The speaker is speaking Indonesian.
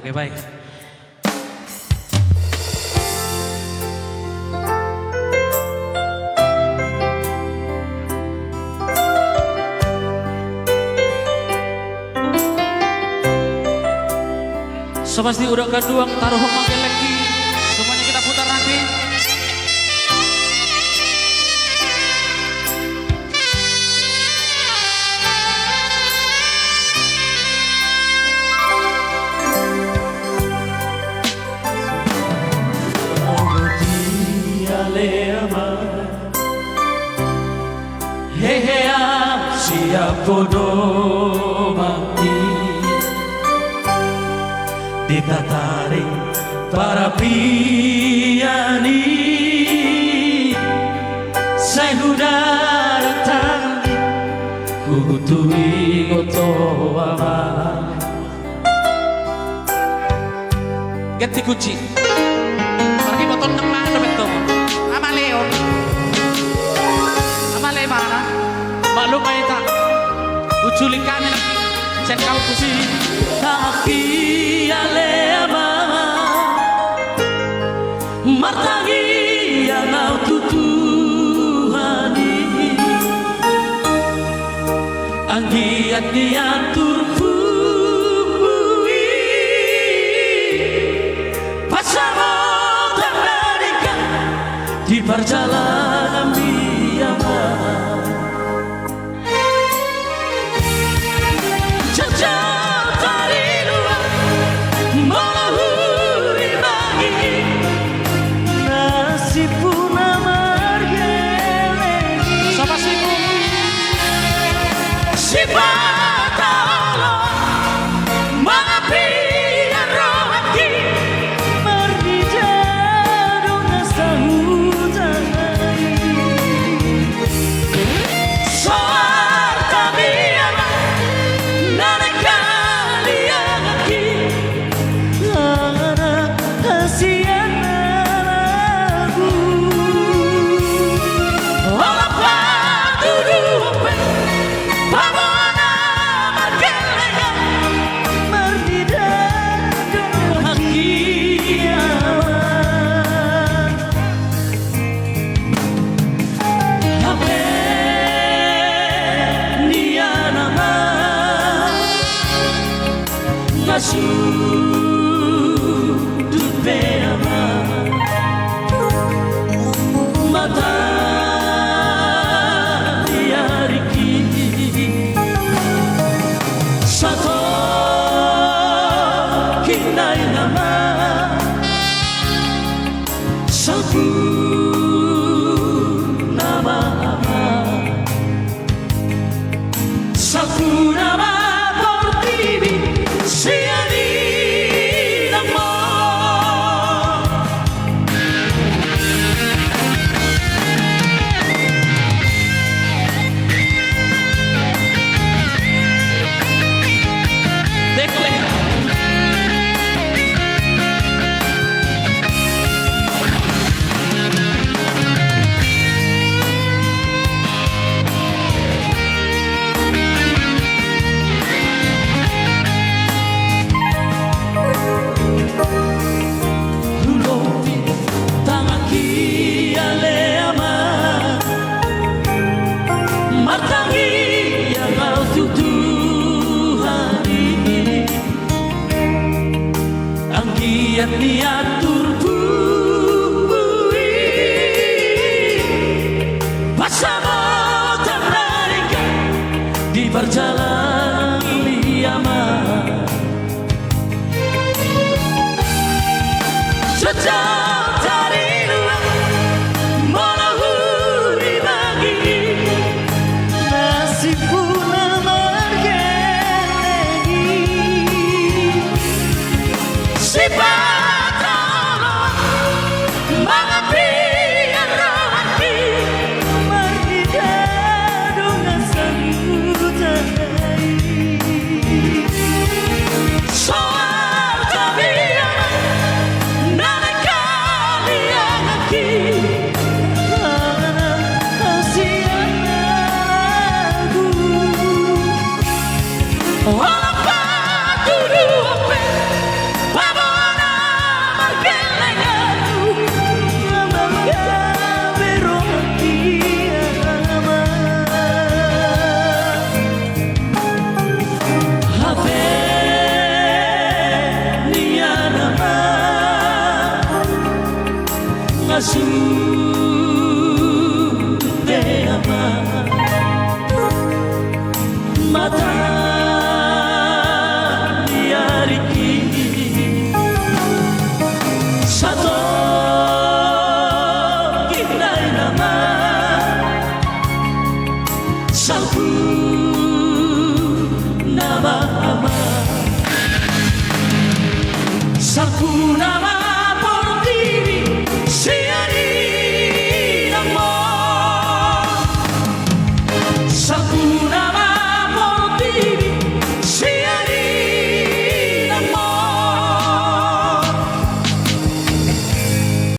Oke, baik. So pasti udah keduang taruh makin lagi. Semuanya kita putar nanti. Hehe, siapa domati ditataring para piani saya udah datang kutui gotoama ganti kunci pergi botol nang mana betul amaleo amale mana maklum ay tak uculing kami lagi cek kau kusi taki alema martangi yang au tutuhani anggiat diatur bui pasamo ternarik di perjalanan biama sudut beama mata diariki satu kinai nama satu nama satu nama diatur bui pasamo ternarik di perjalanan liama sejauh dari luar melahuri bagi nasib puna margeni sifat soal tapi nalika azul de amar. Mata diariki satu kirai nama sapu nama ama sapu nama por diri.